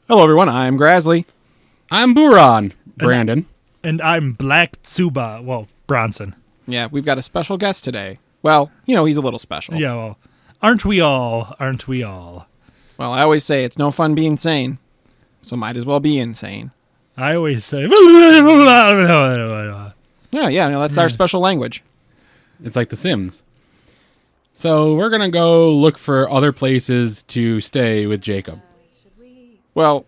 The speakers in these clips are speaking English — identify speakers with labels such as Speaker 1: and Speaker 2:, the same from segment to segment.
Speaker 1: Hello, everyone. I'm Grasley.
Speaker 2: I'm Buron, Brandon.
Speaker 3: And I'm Black Tsuba. Well, Bronson.
Speaker 1: Yeah, we've got a special guest today. Well, he's a little special.
Speaker 3: Yeah, well, aren't we all? Aren't we all?
Speaker 1: Well, I always say it's no fun being sane, so might as well be insane.
Speaker 3: I always say.
Speaker 1: Yeah, that's our special language.
Speaker 2: It's like The Sims. So we're going to go look for other places to stay with Jacob.
Speaker 1: Well,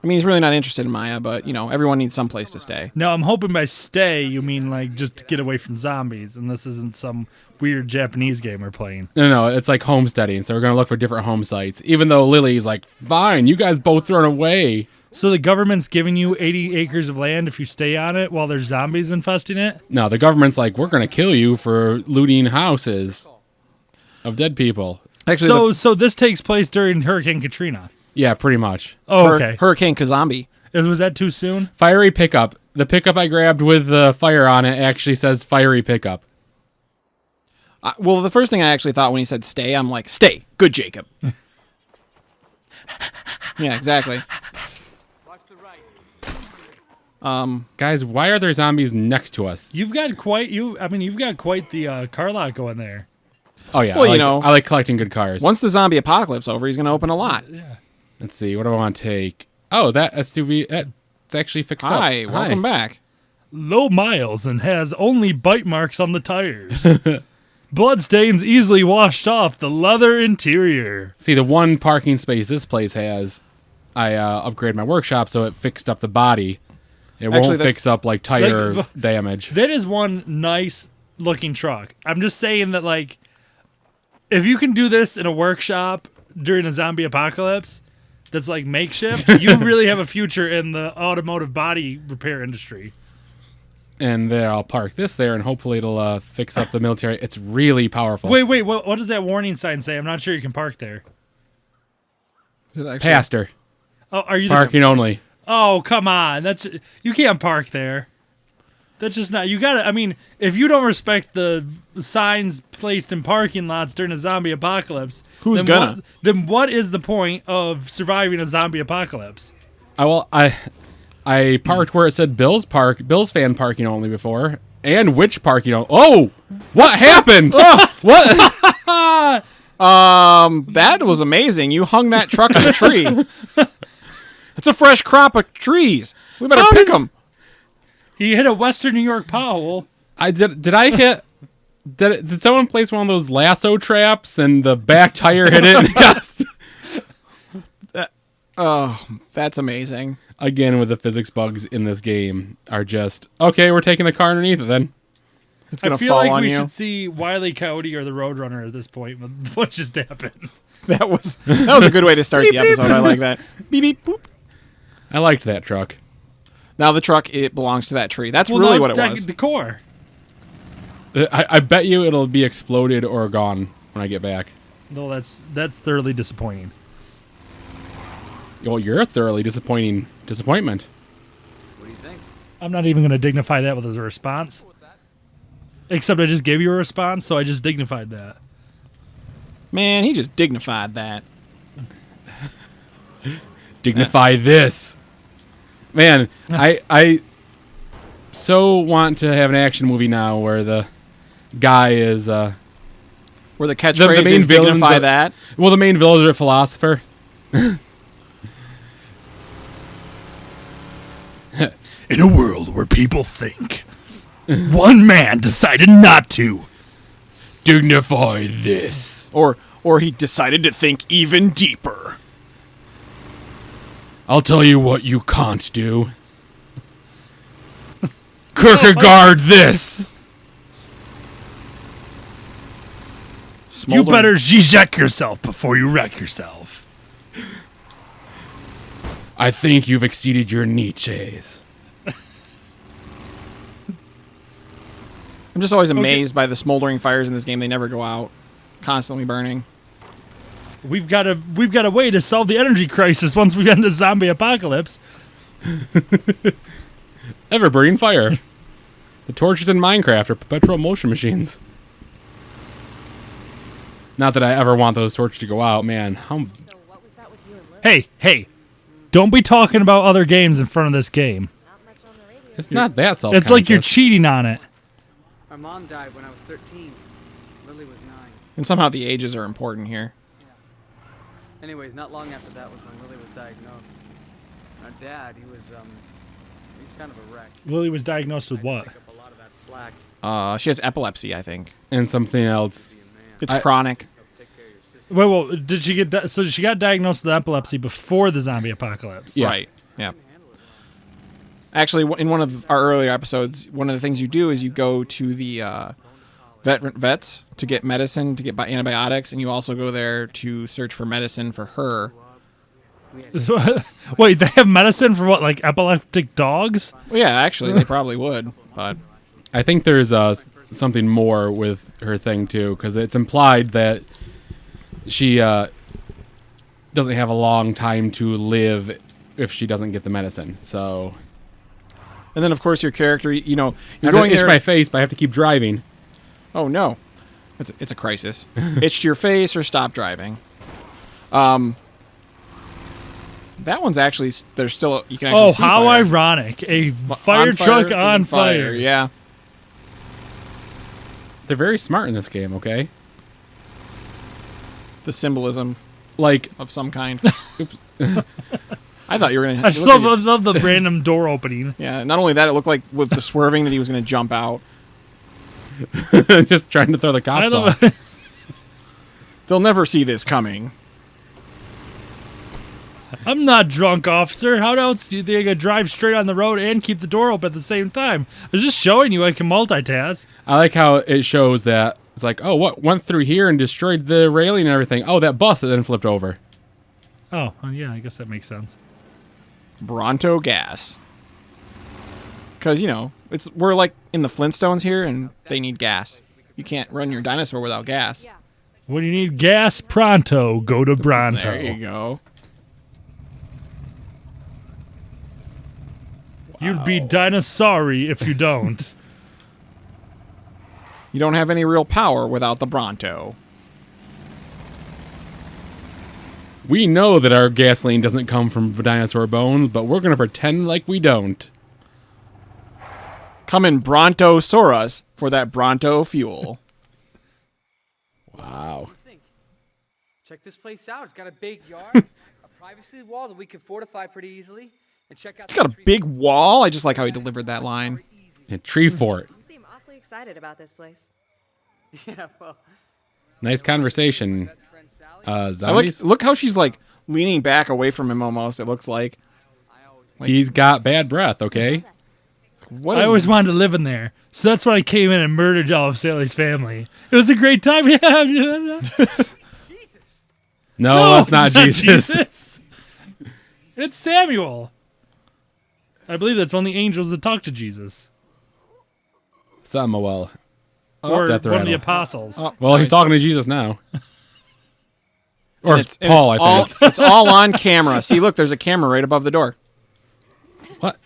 Speaker 1: he's really not interested in Maya, but, everyone needs some place to stay.
Speaker 3: No, I'm hoping by stay you mean like just to get away from zombies, and this isn't some weird Japanese game we're playing.
Speaker 2: No, it's like homesteading, so we're going to look for different home sites. Even though Lily's like, fine, you guys both run away.
Speaker 3: So the government's giving you 80 acres of land if you stay on it while there's zombies infesting it?
Speaker 2: No, the government's like, we're going to kill you for looting houses of dead people.
Speaker 1: Actually,
Speaker 3: so this takes place during Hurricane Katrina?
Speaker 2: Yeah, pretty much.
Speaker 3: Oh, okay.
Speaker 1: Hurricane Kazambi.
Speaker 3: Was that too soon?
Speaker 2: Fiery pickup. The pickup I grabbed with the fire on it actually says fiery pickup.
Speaker 1: Well, the first thing I actually thought when he said stay, I'm like, stay. Good, Jacob. Yeah, exactly.
Speaker 2: Guys, why are there zombies next to us?
Speaker 3: You've got quite the car lot going there.
Speaker 2: Oh, yeah.
Speaker 1: Well,
Speaker 2: I like collecting good cars.
Speaker 1: Once the zombie apocalypse over, he's going to open a lot.
Speaker 3: Yeah.
Speaker 2: Let's see. What do I want to take? Oh, that SUV. It's actually fixed up.
Speaker 1: Hi, welcome back.
Speaker 3: Low miles and has only bite marks on the tires. Bloodstains easily washed off the leather interior.
Speaker 2: See, the one parking space this place has, I upgraded my workshop so it fixed up the body. It won't fix up like tire damage.
Speaker 3: That is one nice looking truck. I'm just saying that, like, if you can do this in a workshop during a zombie apocalypse that's like makeshift, you really have a future in the automotive body repair industry.
Speaker 2: And there, I'll park this there, and hopefully it'll fix up the military. It's really powerful.
Speaker 3: Wait, what does that warning sign say? I'm not sure you can park there.
Speaker 1: Is it actually?
Speaker 2: Pastor.
Speaker 3: Oh, are you
Speaker 2: Parking only.
Speaker 3: Oh, come on. You can't park there. That's just not. You gotta. If you don't respect the signs placed in parking lots during a zombie apocalypse,
Speaker 1: Who's gonna?
Speaker 3: Then what is the point of surviving a zombie apocalypse?
Speaker 2: I parked where it said Bills fan parking only before, and which parking only. Oh, what happened? What?
Speaker 1: That was amazing. You hung that truck on a tree. It's a fresh crop of trees. We better pick them.
Speaker 3: He hit a Western New York pothole.
Speaker 2: Did I hit? Did someone place one of those lasso traps and the back tire hit it?
Speaker 1: Oh, that's amazing.
Speaker 2: Again, with the physics bugs in this game are just okay. We're taking the car underneath it then.
Speaker 1: It's gonna
Speaker 3: I feel
Speaker 1: fall
Speaker 3: like
Speaker 1: on
Speaker 3: we
Speaker 1: you.
Speaker 3: should see Wile E. Coyote or the Roadrunner at this point with what just happened.
Speaker 1: That was a good way to start the episode. I like that. Beep beep boop.
Speaker 2: I liked that truck.
Speaker 1: Now the truck, it belongs to that tree. That's
Speaker 3: Well,
Speaker 1: really
Speaker 3: now
Speaker 1: what
Speaker 3: it's
Speaker 1: it was.
Speaker 3: Decor.
Speaker 2: I bet you it'll be exploded or gone when I get back.
Speaker 3: No, that's thoroughly disappointing.
Speaker 2: Well, you're a thoroughly disappointment.
Speaker 4: What do you think?
Speaker 3: I'm not even going to dignify that with a response. Except I just gave you a response, so I just dignified that.
Speaker 1: Man, he just dignified that.
Speaker 2: Dignify this. Man, I so want to have an action movie now where the guy is
Speaker 1: Where the catchphrase
Speaker 2: main
Speaker 1: is
Speaker 2: villains
Speaker 1: dignify
Speaker 2: are-
Speaker 1: that.
Speaker 2: well, the main villain is a philosopher.
Speaker 3: In a world where people think, one man decided not to.
Speaker 2: Dignify this.
Speaker 1: Or he decided to think even deeper.
Speaker 2: I'll tell you what you can't do. Kierkegaard this.
Speaker 3: You better Zizek yourself before you wreck yourself.
Speaker 2: I think you've exceeded your Nietzsche's.
Speaker 1: I'm just always amazed by the smoldering fires in this game. They never go out. Constantly burning.
Speaker 3: We've got a way to solve the energy crisis once we end the zombie apocalypse.
Speaker 2: Ever-burning fire. The torches in Minecraft are perpetual motion machines. Not that I ever want those torches to go out, man.
Speaker 3: Hey, Don't be talking about other games in front of this game.
Speaker 2: It's not that self-conscious.
Speaker 3: It's like you're cheating on it.
Speaker 4: My mom died when I was 13. Lily was 9.
Speaker 1: And somehow the ages are important here.
Speaker 4: Anyways, not long after that was when Lily was diagnosed. And our dad, he's kind of a wreck.
Speaker 3: Lily was diagnosed with what?
Speaker 4: Pick up a lot of that slack.
Speaker 1: She has epilepsy, I think.
Speaker 2: And something else.
Speaker 1: It's chronic.
Speaker 4: Take care of your sister.
Speaker 3: Wait, did she get so she got diagnosed with epilepsy before the zombie apocalypse?
Speaker 2: Yeah.
Speaker 1: Right. Yeah. Actually, in one of our earlier episodes, one of the things you do is you go to the vets to get medicine, to get antibiotics, and you also go there to search for medicine for her.
Speaker 3: Wait, they have medicine for what, like epileptic dogs?
Speaker 1: Well, yeah, actually, they probably would, but
Speaker 2: I think there's something more with her thing, too, because it's implied that she doesn't have a long time to live if she doesn't get the medicine, so...
Speaker 1: And then, of course, your character, you're
Speaker 2: I
Speaker 1: going
Speaker 2: going itch
Speaker 1: there.
Speaker 2: my face, but I have to keep driving.
Speaker 1: Oh no, it's a crisis. Itch to your face or stop driving. That one's actually there's still you can actually.
Speaker 3: Oh,
Speaker 1: see
Speaker 3: how
Speaker 1: fire.
Speaker 3: ironic! A fire truck on fire.
Speaker 1: Yeah.
Speaker 2: They're very smart in this game, okay?
Speaker 1: The symbolism
Speaker 2: Like,
Speaker 1: of some kind. Oops. I thought you were gonna.
Speaker 3: I just love the random door opening.
Speaker 1: Yeah. Not only that, it looked like with the swerving that he was gonna jump out.
Speaker 2: just trying to throw the cops off.
Speaker 1: They'll never see this coming.
Speaker 3: I'm not drunk, officer. How else do you think I could drive straight on the road and keep the door open at the same time? I was just showing you I can multitask.
Speaker 2: I like how it shows that it's like, oh, what went through here and destroyed the railing and everything? Oh, that bus that then flipped over.
Speaker 3: Oh, well, yeah, I guess that makes sense.
Speaker 1: Bronto gas. Because we're like in the Flintstones here, and they need gas. You can't run your dinosaur without gas.
Speaker 3: When you need gas pronto, go to Bronto.
Speaker 1: There you go.
Speaker 3: You'd be dinosaur-y if you don't.
Speaker 1: You don't have any real power without the Bronto.
Speaker 2: We know that our gasoline doesn't come from dinosaur bones, but we're going to pretend like we don't.
Speaker 1: Come in Brontosaurus for that Bronto fuel.
Speaker 2: Wow.
Speaker 4: What do you think? Check this place out. It's got a big yard, a privacy wall that we can fortify pretty easily, and check out.
Speaker 1: It's got a big wall. I just like how he delivered that line.
Speaker 2: A tree fort.
Speaker 5: You seem awfully excited about this place.
Speaker 4: Yeah, well,
Speaker 2: Nice conversation.
Speaker 4: best friend Sally.
Speaker 1: I like.
Speaker 2: Zombies?
Speaker 1: Look how she's like leaning back away from him almost. It looks like.
Speaker 2: He's got bad breath, okay?
Speaker 1: What
Speaker 3: I
Speaker 1: is
Speaker 3: always wanted to live in there. So that's why I came in and murdered all of Sally's family. It was a great time.
Speaker 4: Jesus.
Speaker 2: No, that's not Jesus.
Speaker 3: It's Samuel. I believe that's one of the angels that talk to Jesus.
Speaker 2: Samuel.
Speaker 3: Or
Speaker 2: Death
Speaker 3: one of the
Speaker 2: rattle.
Speaker 3: apostles.
Speaker 1: Oh,
Speaker 2: Well, he's talking to Jesus now. Or
Speaker 1: and
Speaker 2: Paul, I think.
Speaker 1: It's all on camera. See, look, there's a camera right above the door.
Speaker 2: What?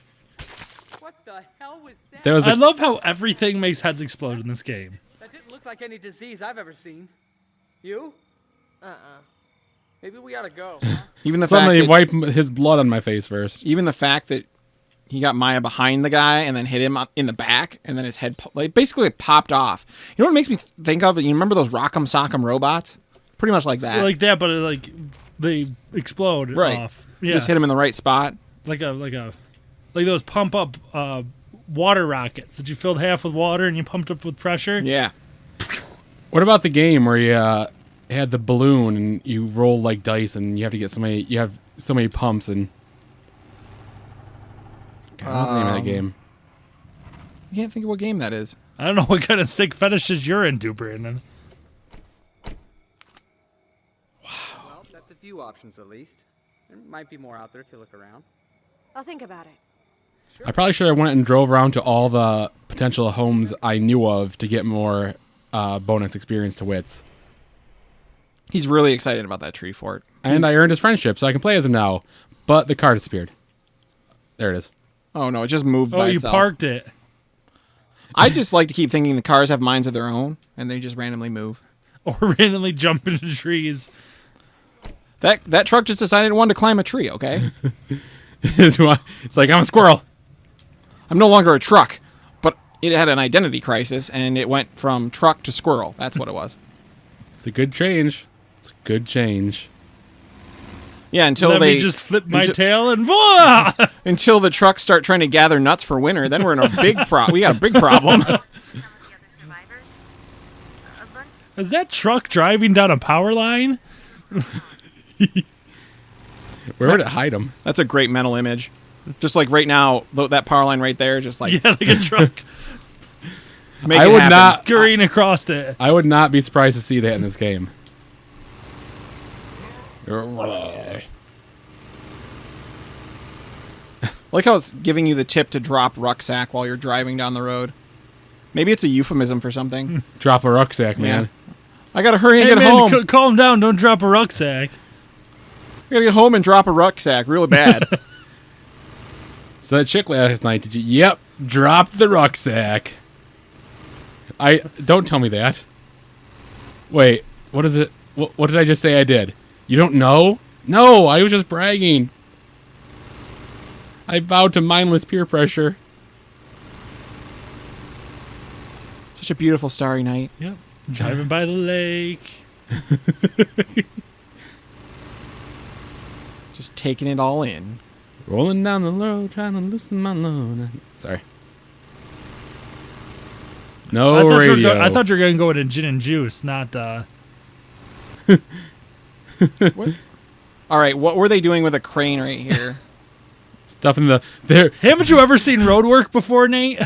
Speaker 4: What the hell was that?
Speaker 2: There was
Speaker 3: I
Speaker 2: a
Speaker 3: love how everything makes heads explode in this game.
Speaker 4: That didn't look like any disease I've ever seen. You? Maybe we ought to go. Huh?
Speaker 1: Even the
Speaker 2: somebody
Speaker 1: fact that,
Speaker 2: wipe his blood on my face first.
Speaker 1: even the fact that he got Maya behind the guy and then hit him in the back, and then his head basically popped off. You know what it makes me think of? You remember those Rock'em Sock'em robots? Pretty much like that.
Speaker 3: So like that, but they explode
Speaker 1: Right.
Speaker 3: off. Yeah.
Speaker 1: Just hit him in the right spot.
Speaker 3: like those pump up water rockets that you filled half with water and you pumped up with pressure.
Speaker 1: Yeah.
Speaker 2: What about the game where you had the balloon and you roll like dice and you have to get you have so many pumps and... God, what's the name of that game?
Speaker 1: I can't think of what game that is.
Speaker 3: I don't know what kind of sick fetishes you're into, Brandon.
Speaker 4: Well, that's a few options at least. There might be more out there if you look around.
Speaker 5: I'll think about it.
Speaker 2: I probably should have went and drove around to all the potential homes I knew of to get more bonus experience to wits.
Speaker 1: He's really excited about that tree fort.
Speaker 2: And I earned his friendship, so I can play as him now. But the car disappeared. There it is.
Speaker 1: Oh no, it just moved
Speaker 3: Oh,
Speaker 1: by
Speaker 3: you
Speaker 1: itself.
Speaker 3: parked it.
Speaker 1: I just like to keep thinking the cars have minds of their own, and they just randomly move.
Speaker 3: Or randomly jump into trees.
Speaker 1: That truck just decided it wanted to climb a tree, okay?
Speaker 2: It's like, I'm a squirrel.
Speaker 1: I'm no longer a truck, but it had an identity crisis, and it went from truck to squirrel. That's what it was.
Speaker 2: It's a good change. It's a good change.
Speaker 1: Yeah, until
Speaker 3: Let
Speaker 1: they
Speaker 3: me just flip my tail and voila!
Speaker 1: until the trucks start trying to gather nuts for winter. Then we're in a big we got a big problem.
Speaker 3: Is that truck driving down a power line?
Speaker 2: Where would it hide them?
Speaker 1: That's a great mental image. Just like right now, that power line right there, just like
Speaker 3: Yeah, like a truck
Speaker 1: make
Speaker 2: I
Speaker 1: it
Speaker 2: would
Speaker 1: happen.
Speaker 2: not-
Speaker 3: scurrying across it.
Speaker 2: I would not be surprised to see that in this game.
Speaker 1: Like how it's giving you the tip to drop rucksack while you're driving down the road. Maybe it's a euphemism for something.
Speaker 2: Drop a rucksack, man.
Speaker 1: I gotta hurry and
Speaker 3: Hey
Speaker 1: get
Speaker 3: man,
Speaker 1: home.
Speaker 3: calm down. Don't drop a rucksack.
Speaker 1: I gotta get home and drop a rucksack really bad.
Speaker 2: So that chick last night, did you? Yep, dropped the rucksack. Don't tell me that. Wait, what is it? What did I just say I did? You don't know? No, I was just bragging. I bowed to mindless peer pressure.
Speaker 1: Such a beautiful starry night.
Speaker 3: Yep. Driving by the lake.
Speaker 1: Just taking it all in.
Speaker 2: Rolling down the road, trying to loosen my load. Sorry. No radio.
Speaker 3: I thought you were going to go into gin and juice, not.
Speaker 1: All right, what were they doing with a crane right here?
Speaker 2: Stuff in the there.
Speaker 3: Haven't you ever seen road work before, Nate?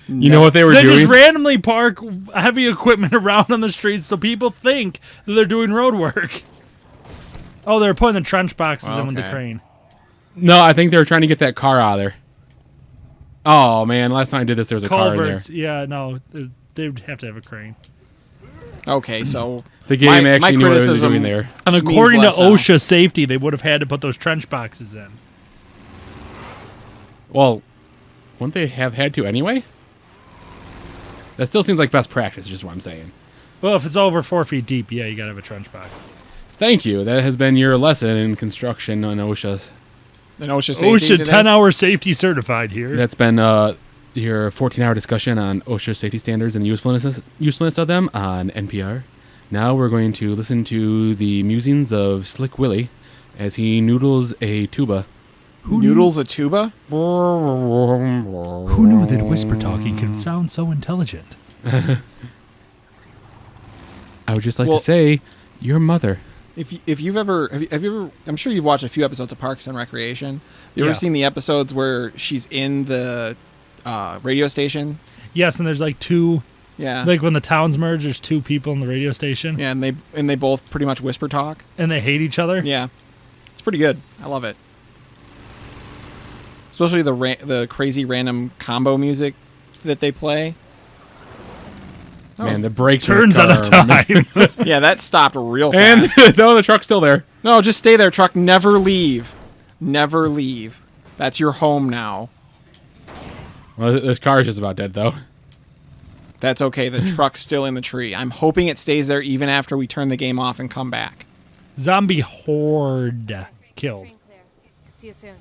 Speaker 2: You know what they were
Speaker 3: They
Speaker 2: doing?
Speaker 3: just randomly park heavy equipment around on the streets so people think that they're doing road work. Oh, they're putting the trench boxes in with the
Speaker 1: Okay.
Speaker 3: crane.
Speaker 2: No, I think they were trying to get that car out of there. Oh man, last time I did this, there was a car in there.
Speaker 3: Culverts. Yeah, no, they'd have to have a crane.
Speaker 1: Okay, so
Speaker 2: The game
Speaker 1: my
Speaker 2: actually knew what it was
Speaker 1: criticism-
Speaker 2: doing there.
Speaker 3: And
Speaker 1: Means
Speaker 3: according to
Speaker 1: less now.
Speaker 3: OSHA safety, they would have had to put those trench boxes in.
Speaker 2: Well, wouldn't they have had to anyway? That still seems like best practice, is just what I'm saying.
Speaker 3: Well, if it's over 4 feet deep, yeah, you gotta have a trench box.
Speaker 2: Thank you. That has been your lesson in construction on OSHA.
Speaker 1: an OSHA safety
Speaker 3: OSHA
Speaker 1: today?
Speaker 3: 10-hour safety certified here.
Speaker 2: That's been your 14-hour discussion on OSHA safety standards and the usefulness of them on NPR. Now we're going to listen to the musings of Slick Willie as he noodles a tuba.
Speaker 1: Noodles a tuba?
Speaker 3: Who knew that whisper talking could sound so intelligent?
Speaker 2: I would just like
Speaker 1: Well-
Speaker 2: to say, your mother.
Speaker 1: If you've ever have you ever I'm sure you've watched a few episodes of Parks and Recreation. You ever
Speaker 3: Yeah.
Speaker 1: seen the episodes where she's in the radio station?
Speaker 3: Yes, and there's like two,
Speaker 1: Yeah.
Speaker 3: like when the towns merge, there's two people in the radio station,
Speaker 1: yeah, and they both pretty much whisper talk.
Speaker 3: and they hate each other.
Speaker 1: Yeah. It's pretty good. I love it. Especially the crazy random combo music that they play.
Speaker 2: Man, the brakes
Speaker 3: Turns
Speaker 2: on
Speaker 3: out
Speaker 2: this
Speaker 3: of
Speaker 2: car.
Speaker 3: time.
Speaker 1: Yeah, that stopped real
Speaker 2: And
Speaker 1: fast.
Speaker 2: no, the truck's still there.
Speaker 1: No, just stay there, truck. Never leave. Never leave. That's your home now.
Speaker 2: Well, this car is just about dead, though.
Speaker 1: That's okay. The truck's still in the tree. I'm hoping it stays there even after we turn the game off and come back.
Speaker 3: Zombie horde killed.
Speaker 5: See you soon.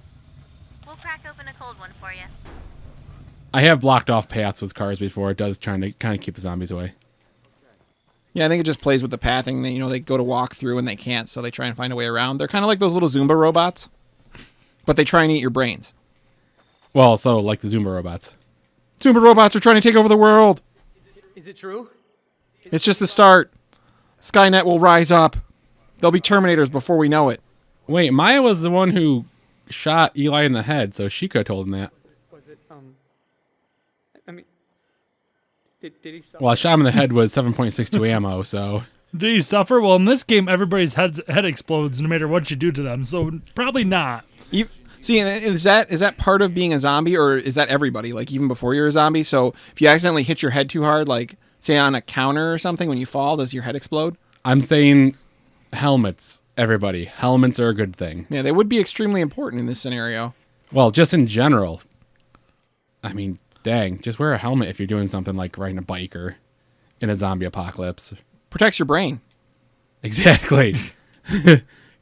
Speaker 6: We'll crack open a cold one for you.
Speaker 2: I have blocked off paths with cars before. It does trying to kind of keep the zombies away.
Speaker 1: Yeah, I think it just plays with the pathing. They go to walk through and they can't, so they try and find a way around. They're kind of like those little Zumba robots, but they try and eat your brains.
Speaker 2: Well, so like the Zumba robots.
Speaker 1: Zumba robots are trying to take over the world.
Speaker 4: Is it true?
Speaker 1: It's just the start. Skynet will rise up. They'll be Terminators before we know it.
Speaker 2: Wait, Maya was the one who shot Eli in the head, so she could have told him that.
Speaker 4: Was it, I mean, did he suffer?
Speaker 2: Well, I shot him in the head with 7.62 ammo, so...
Speaker 3: Do you suffer? Well, in this game, everybody's head explodes no matter what you do to them, so probably not.
Speaker 1: See, is that part of being a zombie, or is that everybody? Like even before you're a zombie. So if you accidentally hit your head too hard, like say on a counter or something, when you fall, does your head explode?
Speaker 2: I'm saying helmets, everybody. Helmets are a good thing.
Speaker 1: Yeah, they would be extremely important in this scenario.
Speaker 2: Well, just in general. I mean, dang, just wear a helmet if you're doing something like riding a bike or in a zombie apocalypse.
Speaker 1: Protects your brain.
Speaker 2: Exactly.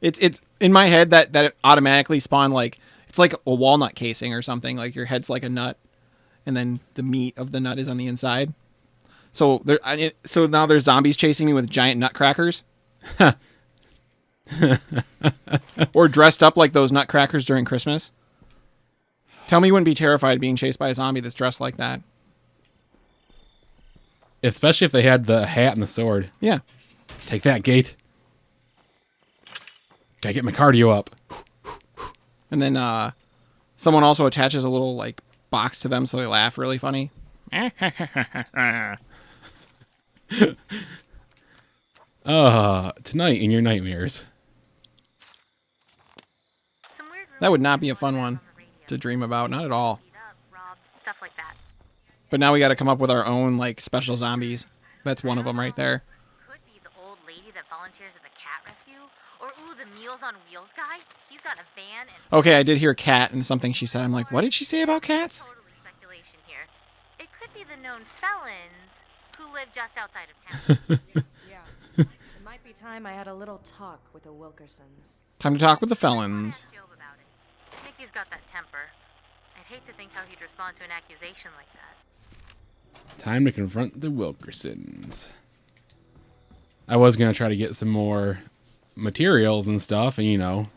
Speaker 1: It's in my head that it automatically spawned like it's like a walnut casing or something. Like your head's like a nut, and then the meat of the nut is on the inside. So so now there's zombies chasing me with giant nutcrackers, or dressed up like those nutcrackers during Christmas. Tell me you wouldn't be terrified of being chased by a zombie that's dressed like that.
Speaker 2: Especially if they had the hat and the sword.
Speaker 1: Yeah.
Speaker 2: Take that, Gate. Gotta get my cardio up.
Speaker 1: And then someone also attaches a little like box to them so they laugh really funny.
Speaker 2: Tonight in your nightmares.
Speaker 6: Some weird
Speaker 1: That would not
Speaker 6: rumors
Speaker 1: be a fun
Speaker 6: going
Speaker 1: one
Speaker 6: on the radio.
Speaker 1: to dream about, not at all.
Speaker 6: Beat up, rob, stuff like that.
Speaker 1: But now we got to come up with our own like special zombies. That's one of them right there.
Speaker 6: Could be the old lady that volunteers at the cat rescue, or the Meals on Wheels guy. He's got a van and
Speaker 1: Okay, I did hear cat and something she said. I'm like, what did she say about cats?
Speaker 6: totally speculation here. It could be the known felons who live just outside of town.
Speaker 5: Yeah. It might be time I had a little talk with the Wilkersons.
Speaker 1: Time to talk with the felons.
Speaker 6: Feel about it. Mickey's got that temper. I'd hate to think how he'd respond to an accusation like that.
Speaker 2: Time to confront the Wilkersons. I was going to try to get some more materials and stuff and,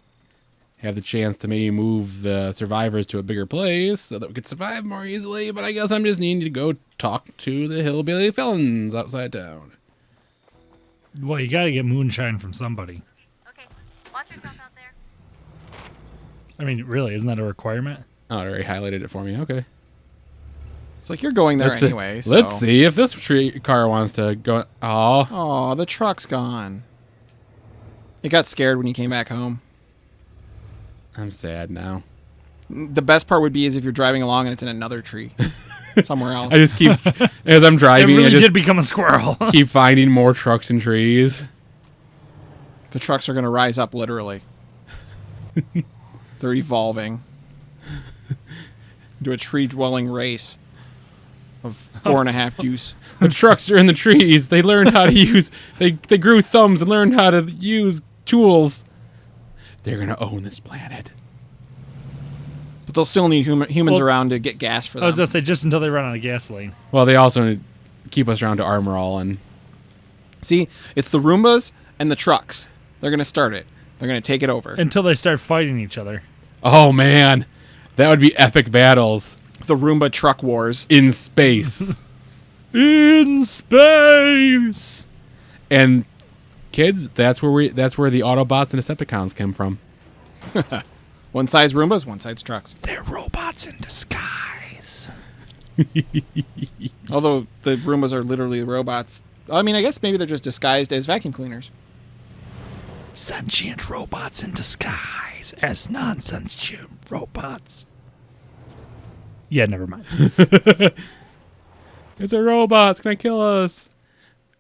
Speaker 2: have the chance to maybe move the survivors to a bigger place so that we could survive more easily, but I guess I'm just needing to go talk to the hillbilly felons outside town.
Speaker 3: Well, you gotta get moonshine from somebody.
Speaker 6: Okay, watch yourself out there.
Speaker 3: I mean, really, isn't that a requirement?
Speaker 2: Oh, it already highlighted it for me. Okay.
Speaker 1: It's like you're going there
Speaker 2: Let's
Speaker 1: anyway.
Speaker 2: see, let's see if this car wants to go. Oh,
Speaker 1: Oh, the truck's gone. It got scared when you came back home.
Speaker 2: I'm sad now.
Speaker 1: The best part would be is if you're driving along and it's in another tree somewhere else.
Speaker 2: I just keep, as I'm
Speaker 3: It
Speaker 2: driving,
Speaker 3: really
Speaker 2: I just
Speaker 3: did become a squirrel.
Speaker 2: keep finding more trucks and trees.
Speaker 1: The trucks are going to rise up literally. They're evolving. Do a tree-dwelling race of 4.5 deuce.
Speaker 2: The trucks are in the trees. They learned how to use. They grew thumbs and learned how to use tools. They're gonna own this planet.
Speaker 1: But they'll still need humans
Speaker 3: Well,
Speaker 1: around to get gas for them.
Speaker 3: I was gonna say just until they run out of gasoline.
Speaker 2: Well, they also need to keep us around to armor all and.
Speaker 1: See, it's the Roombas and the trucks. They're going to start it. They're going to take it over.
Speaker 3: Until they start fighting each other.
Speaker 2: Oh man, that would be epic battles
Speaker 1: The Roomba truck wars.
Speaker 2: in space.
Speaker 3: In space!
Speaker 2: And kids, that's where the Autobots and Decepticons came from.
Speaker 1: One side's Roombas, one side's trucks.
Speaker 3: They're robots in disguise.
Speaker 1: Although the Roombas are literally robots. I mean, I guess maybe they're just disguised as vacuum cleaners.
Speaker 3: Sentient robots in disguise as non-sentient robots. Yeah, never mind.
Speaker 2: It's a robot. It's gonna kill us.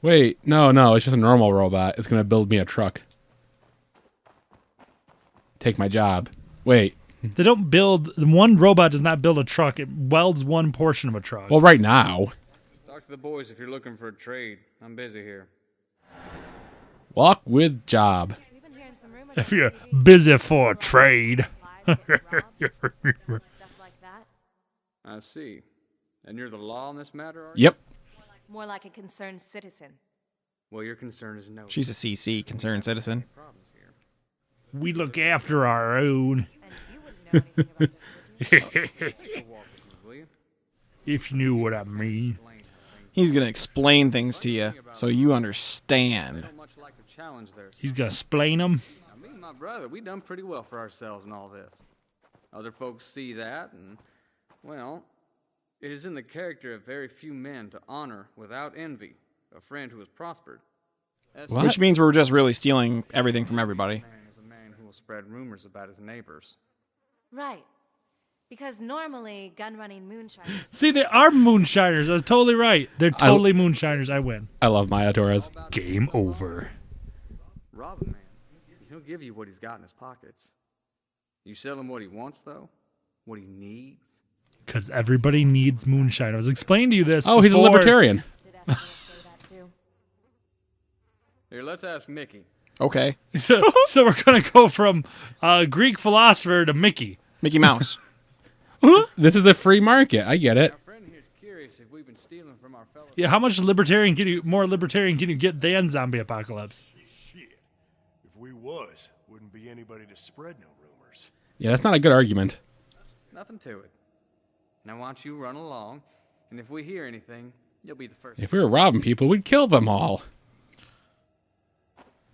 Speaker 2: Wait, no, it's just a normal robot. It's gonna build me a truck. Take my job. Wait.
Speaker 3: They don't build... One robot does not build a truck. It welds one portion of a truck.
Speaker 2: Well, right now.
Speaker 4: Talk to the boys if you're looking for a trade. I'm busy here.
Speaker 2: Walk with job.
Speaker 5: We've been hearing some rumors
Speaker 3: If you're busy for a trade.
Speaker 5: stuff like that.
Speaker 4: I see. And you're the law on this matter, are you?
Speaker 2: Yep.
Speaker 5: More like a concerned citizen.
Speaker 4: Well, your concern is noted.
Speaker 1: She's a CC, concerned citizen.
Speaker 4: Problems here.
Speaker 3: We look after our own.
Speaker 5: And you wouldn't know anything about this, would you?
Speaker 4: Take a walk with me, will you?
Speaker 3: If you knew what I mean.
Speaker 4: Explain some things.
Speaker 1: He's going to explain things to you so you understand.
Speaker 4: Don't much like to challenge theirs.
Speaker 3: He's gonna splain them.
Speaker 4: Now, me and my brother, we done pretty well for ourselves in all this. Other folks see that, and, well, it is in the character of very few men to honor, without envy, a friend who has prospered. As
Speaker 2: What?
Speaker 1: Which means we're just really stealing everything from everybody.
Speaker 4: man is a man who will spread rumors about his neighbors.
Speaker 5: Right. Because normally, gun-running moonshiners...
Speaker 3: See, they are moonshiners. I was totally right. They're totally moonshiners. I win.
Speaker 2: I love Maya Torres.
Speaker 3: Game over.
Speaker 4: Rob a man. He'll give you what he's got in his pockets. You sell him what he wants, though? What he needs?
Speaker 3: Because everybody needs moonshine. I was explaining to you this.
Speaker 2: Oh, he's a
Speaker 3: before.
Speaker 2: libertarian.
Speaker 5: Did Escalade say that too?
Speaker 4: Here, let's ask Mickey.
Speaker 1: Okay.
Speaker 3: So we're gonna go from Greek philosopher to Mickey.
Speaker 1: Mickey Mouse.
Speaker 2: This is a free market. I get it.
Speaker 4: Our friend here's curious if we've been stealing from our fellow.
Speaker 3: Yeah, how much more libertarian can you get than zombie apocalypse?
Speaker 7: Shit. If we was, wouldn't be anybody to spread no rumors.
Speaker 2: Yeah, that's not a good argument.
Speaker 4: Nothing to it. Now, why don't you run along, and if we hear anything, you'll be the first.
Speaker 2: If we were robbing people, we'd kill them all.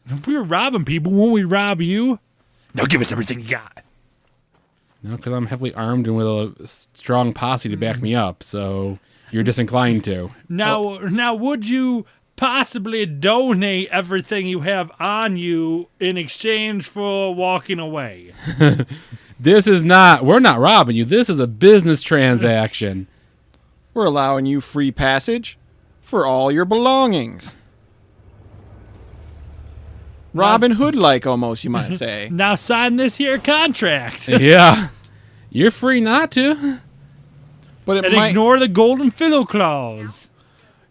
Speaker 3: If we were robbing people, won't we rob you? Now give us everything you got.
Speaker 2: No, because I'm heavily armed and with a strong posse to back me up, so you're disinclined to.
Speaker 3: Now, would you possibly donate everything you have on you in exchange for walking away?
Speaker 2: We're not robbing you. This is a business transaction.
Speaker 1: We're allowing you free passage for all your belongings. Robin Hood-like, almost, you might say.
Speaker 3: Now sign this here contract
Speaker 2: Yeah. You're free not to.
Speaker 1: But it
Speaker 3: and
Speaker 1: might,
Speaker 3: ignore the golden fiddle clause.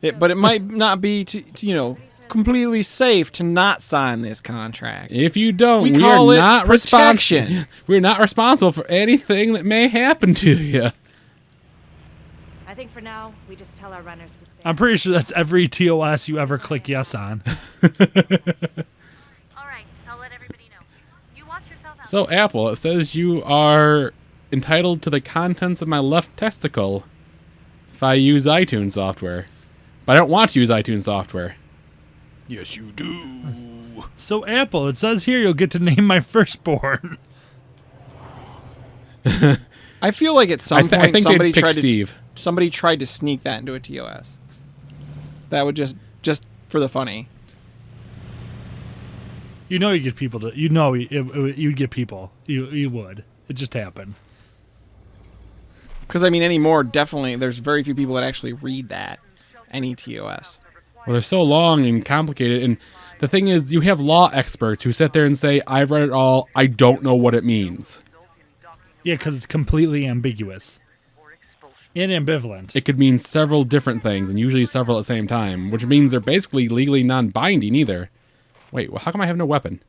Speaker 1: but it might not be, completely safe to not sign this contract.
Speaker 2: If you don't,
Speaker 1: We
Speaker 2: we
Speaker 1: call
Speaker 2: are
Speaker 1: it
Speaker 2: not
Speaker 1: protection.
Speaker 2: responsible. We're not responsible for anything that may happen to you.
Speaker 5: I think for now, we just tell our runners to stay.
Speaker 3: I'm pretty sure that's every TOS you ever click yes on.
Speaker 6: All right, I'll let everybody know. You watch yourself out.
Speaker 2: So, Apple, it says you are entitled to the contents of my left testicle if I use iTunes software. But I don't want to use iTunes software.
Speaker 7: Yes, you do.
Speaker 3: So Apple, it says here you'll get to name my firstborn.
Speaker 1: I feel like at some
Speaker 2: I
Speaker 1: point
Speaker 2: think
Speaker 1: somebody
Speaker 2: they'd pick
Speaker 1: tried
Speaker 2: Steve.
Speaker 1: somebody tried to sneak that into a TOS. That would just for the funny.
Speaker 3: You know you get people to. You know you'd get people. You would. It just happened.
Speaker 1: Because, anymore, definitely, there's very few people that actually read that. Any TOS.
Speaker 2: Well, they're so long and complicated. And the thing is, you have law experts who sit there and say, I've read it all. I don't know what it means.
Speaker 3: Yeah, because it's completely ambiguous and ambivalent.
Speaker 2: It could mean several different things, and usually several at the same time, which means they're basically legally non-binding either. Wait, well, how come I have no weapon?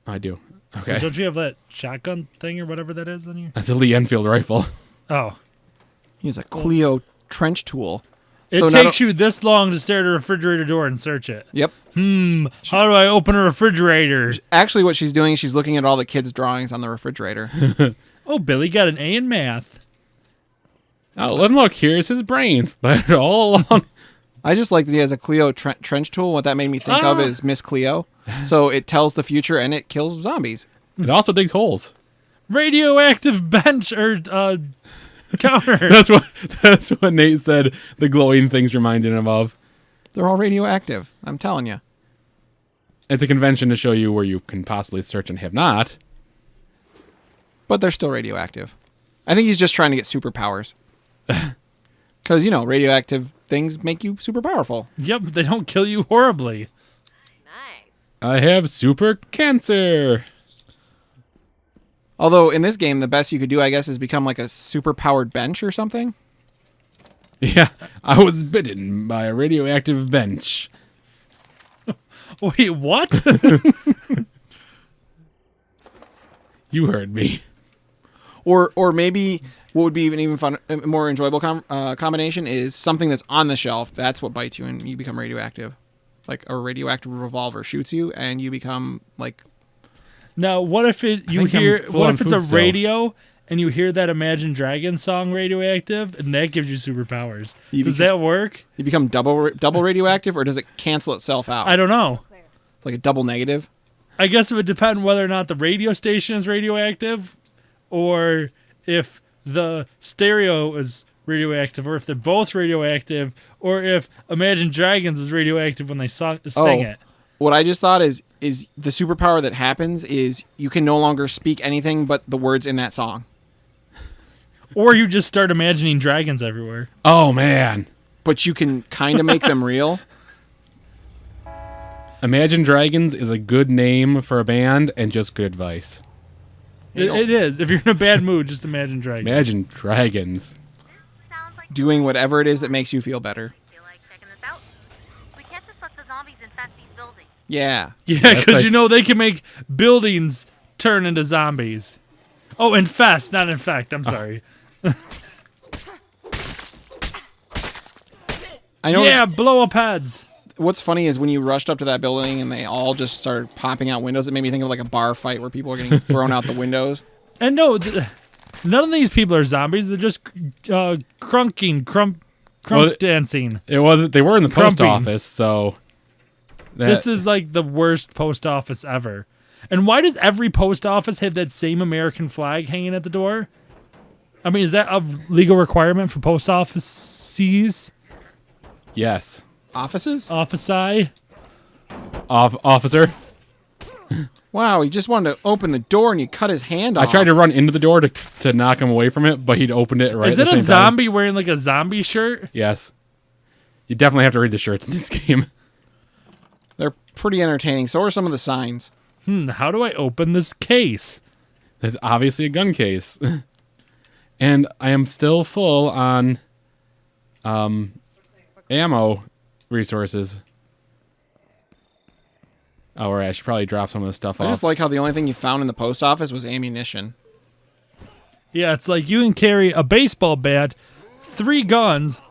Speaker 2: I do. Okay.
Speaker 3: Don't you have that shotgun thing or whatever that is on you?
Speaker 2: That's a Lee Enfield rifle.
Speaker 3: Oh.
Speaker 1: He has a Clio trench tool.
Speaker 3: It
Speaker 1: So
Speaker 3: takes you this long to stare at a refrigerator door and search it.
Speaker 1: Yep.
Speaker 3: How do I open a refrigerator?
Speaker 1: Actually, what she's doing is she's looking at all the kids' drawings on the refrigerator.
Speaker 3: Oh, Billy got an A in math.
Speaker 2: Oh, let him look. Here's his brains. But all along.
Speaker 1: I just like that he has a Clio trench tool. What that made me think of is Miss Cleo. So it tells the future and it kills zombies.
Speaker 2: It also digs holes.
Speaker 3: Radioactive bench or counter.
Speaker 2: That's what Nate said the glowing things reminded him of.
Speaker 1: They're all radioactive. I'm telling you.
Speaker 2: It's a convention to show you where you can possibly search and have not.
Speaker 1: But they're still radioactive. I think he's just trying to get superpowers. Because, radioactive things make you super powerful.
Speaker 3: Yep, they don't kill you horribly.
Speaker 5: Nice.
Speaker 2: I have super cancer.
Speaker 1: Although, in this game, the best you could do, I guess, is become like a super-powered bench or something.
Speaker 2: Yeah, I was bitten by a radioactive bench.
Speaker 3: Wait, what?
Speaker 2: You heard me.
Speaker 1: Or maybe what would be even fun, a more enjoyable combination is something that's on the shelf. That's what bites you and you become radioactive. Like a radioactive revolver shoots you and you become like.
Speaker 3: Now, what if
Speaker 2: think I'm full
Speaker 3: what
Speaker 2: on
Speaker 3: if it's a
Speaker 2: food still.
Speaker 3: radio and you hear that Imagine Dragons song Radioactive and that gives you superpowers?
Speaker 1: You
Speaker 3: Does
Speaker 1: become-
Speaker 3: that work?
Speaker 1: You become double radioactive, or does it cancel itself out?
Speaker 3: I don't know.
Speaker 1: It's like a double negative.
Speaker 3: I guess it would depend whether or not the radio station is radioactive or if the stereo is radioactive or if they're both radioactive or if Imagine Dragons is radioactive when they sing it.
Speaker 1: What I just thought is the superpower that happens is you can no longer speak anything but the words in that song.
Speaker 3: Or you just start imagining dragons everywhere.
Speaker 2: Oh, man.
Speaker 1: But you can kind of make them real.
Speaker 2: Imagine Dragons is a good name for a band and just good advice.
Speaker 3: It is. If you're in a bad mood, just imagine dragons.
Speaker 2: Imagine Dragons.
Speaker 6: Sounds like
Speaker 1: Doing whatever it is that makes you feel better.
Speaker 6: feel like checking this out. We can't just let the zombies infest these buildings.
Speaker 1: Yeah.
Speaker 3: Yeah,
Speaker 2: that's
Speaker 3: because
Speaker 2: like-
Speaker 3: they can make buildings turn into zombies. Oh, infest, not infect. I'm sorry.
Speaker 1: I know.
Speaker 3: Yeah, blow up heads.
Speaker 1: What's funny is when you rushed up to that building and they all just started popping out windows, it made me think of like a bar fight where people are getting thrown out the windows.
Speaker 3: And no, none of these people are zombies. They're just crunk
Speaker 2: Well,
Speaker 3: dancing.
Speaker 2: It was. They were in the post
Speaker 3: Crumping.
Speaker 2: office, so.
Speaker 3: This is like the worst post office ever. And why does every post office have that same American flag hanging at the door? I mean, is that a legal requirement for post offices?
Speaker 2: Yes.
Speaker 1: Offices?
Speaker 3: Offici?
Speaker 2: Officer.
Speaker 1: Wow, he just wanted to open the door and you cut his hand off.
Speaker 2: I tried to run into the door to knock him away from it, but he'd opened it right
Speaker 3: Is
Speaker 2: at
Speaker 3: it
Speaker 2: the
Speaker 3: a
Speaker 2: same time.
Speaker 3: zombie wearing like a zombie shirt?
Speaker 2: Yes. You definitely have to read the shirts in this game.
Speaker 1: They're pretty entertaining. So are some of the signs.
Speaker 3: How do I open this case?
Speaker 2: It's obviously a gun case. And I am still full on ammo resources. Oh, right. I should probably drop some of this stuff
Speaker 1: I
Speaker 2: off.
Speaker 1: just like how the only thing you found in the post office was ammunition.
Speaker 3: Yeah, it's like you can carry a baseball bat, 3 guns,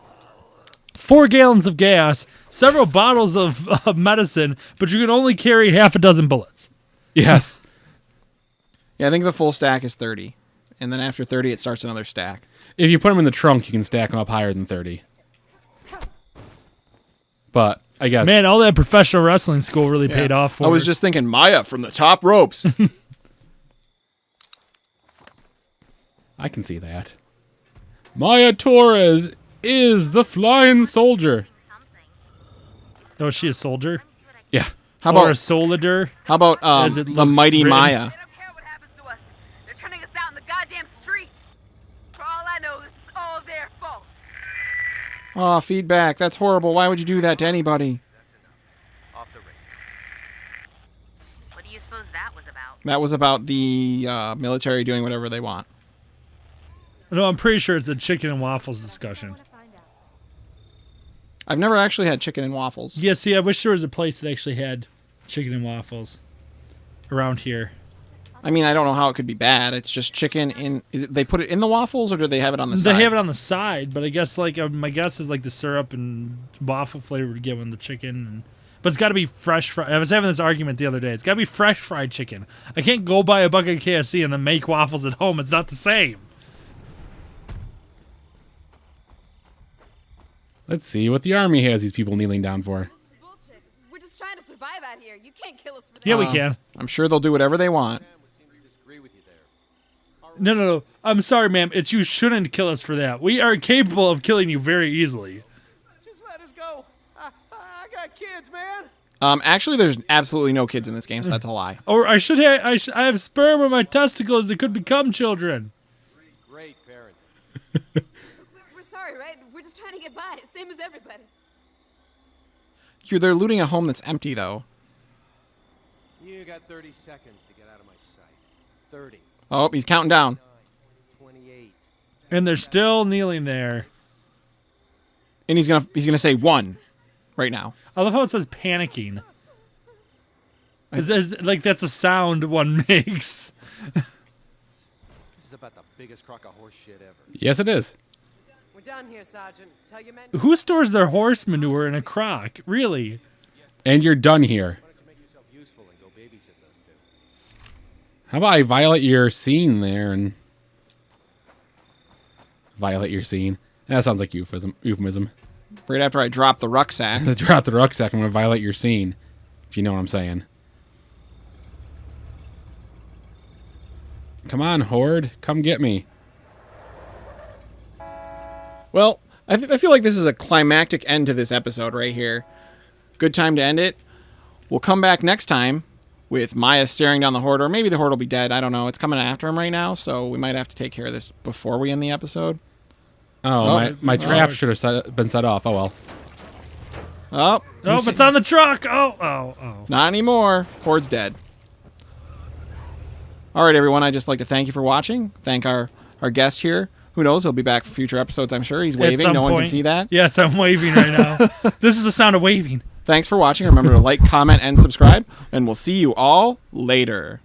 Speaker 3: 4 gallons of gas, several bottles of medicine, but you can only carry half a dozen bullets.
Speaker 2: Yes.
Speaker 1: Yeah, I think the full stack is 30. And then after 30, it starts another stack.
Speaker 2: If you put them in the trunk, you can stack them up higher than 30. But I guess.
Speaker 3: Man, all that professional wrestling school really paid off for
Speaker 1: I was
Speaker 3: her.
Speaker 1: just thinking Maya from the top ropes.
Speaker 2: I can see that. Maya Torres is the flying soldier.
Speaker 3: Oh, is she a soldier?
Speaker 2: Yeah.
Speaker 1: How
Speaker 3: Or a
Speaker 1: about
Speaker 3: soldier?
Speaker 1: how
Speaker 3: As it
Speaker 1: about the
Speaker 3: looks
Speaker 1: mighty
Speaker 3: written.
Speaker 1: Maya?
Speaker 6: They don't care what happens to us. They're turning us out in the goddamn street. For all I know, this is all their fault.
Speaker 1: Oh, feedback. That's horrible. Why would you do that to anybody?
Speaker 6: What do you suppose that was about?
Speaker 1: That was about the military doing whatever they want.
Speaker 3: No, I'm pretty sure it's a chicken and waffles discussion.
Speaker 1: I've never actually had chicken and waffles.
Speaker 3: Yeah, see, I wish there was a place that actually had chicken and waffles around here.
Speaker 1: I mean, I don't know how it could be bad. It's just chicken in. They put it in the waffles, or do they have it on the side?
Speaker 3: They have it on the side, but I guess like my guess is like the syrup and waffle flavor would give them the chicken. But it's got to be fresh fried. I was having this argument the other day. It's got to be fresh fried chicken. I can't go buy a bucket of KFC and then make waffles at home. It's not the same.
Speaker 2: Let's see what the army has these people kneeling down for.
Speaker 8: This is bullshit. We're just trying to survive out here. You can't kill us for that.
Speaker 3: Yeah, we can.
Speaker 1: I'm sure they'll do whatever they want.
Speaker 3: No. I'm sorry, ma'am. It's you shouldn't kill us for that. We are capable of killing you very easily.
Speaker 9: Just let us go. I got kids, man.
Speaker 1: Actually, there's absolutely no kids in this game, so that's a lie.
Speaker 3: Or I have sperm in my testicles that could become children.
Speaker 9: Great parent.
Speaker 8: We're sorry, right? We're just trying to get by, same as everybody.
Speaker 1: They're looting a home that's empty, though.
Speaker 9: You got 30 seconds to get out of my sight. 30,
Speaker 1: Oh, he's counting down.
Speaker 9: 28.
Speaker 3: And they're still kneeling there.
Speaker 1: And he's gonna say 1 right now.
Speaker 3: I love how it says panicking. Like that's a sound one makes.
Speaker 9: This is about the biggest crock of horse shit ever.
Speaker 2: Yes, it is.
Speaker 8: We're done here, Sergeant. Tell your men.
Speaker 3: Who stores their horse manure in a crock? Really?
Speaker 2: And you're done here.
Speaker 9: Why don't you make yourself useful and go babysit those two?
Speaker 2: How about I violate your scene there and violate your scene? That sounds like euphemism.
Speaker 1: Right after I drop the rucksack.
Speaker 2: Drop the rucksack. I'm gonna violate your scene. If you know what I'm saying. Come on, Horde. Come get me.
Speaker 1: Well, I feel like this is a climactic end to this episode right here. Good time to end it. We'll come back next time with Maya staring down the Horde, or maybe the Horde will be dead. I don't know. It's coming after him right now, so we might have to take care of this before we end the episode.
Speaker 2: Oh, my trap should have been set off. Oh, well.
Speaker 1: Oh,
Speaker 3: Oh, it's on the truck. Oh.
Speaker 1: not anymore. Horde's dead. All right, everyone. I'd just like to thank you for watching. Thank our guest here. Who knows? He'll be back for future episodes, I'm sure. He's
Speaker 3: At
Speaker 1: waving.
Speaker 3: some
Speaker 1: No one can
Speaker 3: point.
Speaker 1: see that.
Speaker 3: Yes, I'm waving right now. This is the sound of waving.
Speaker 1: Thanks for watching. Remember to like, comment, and subscribe, and we'll see you all later.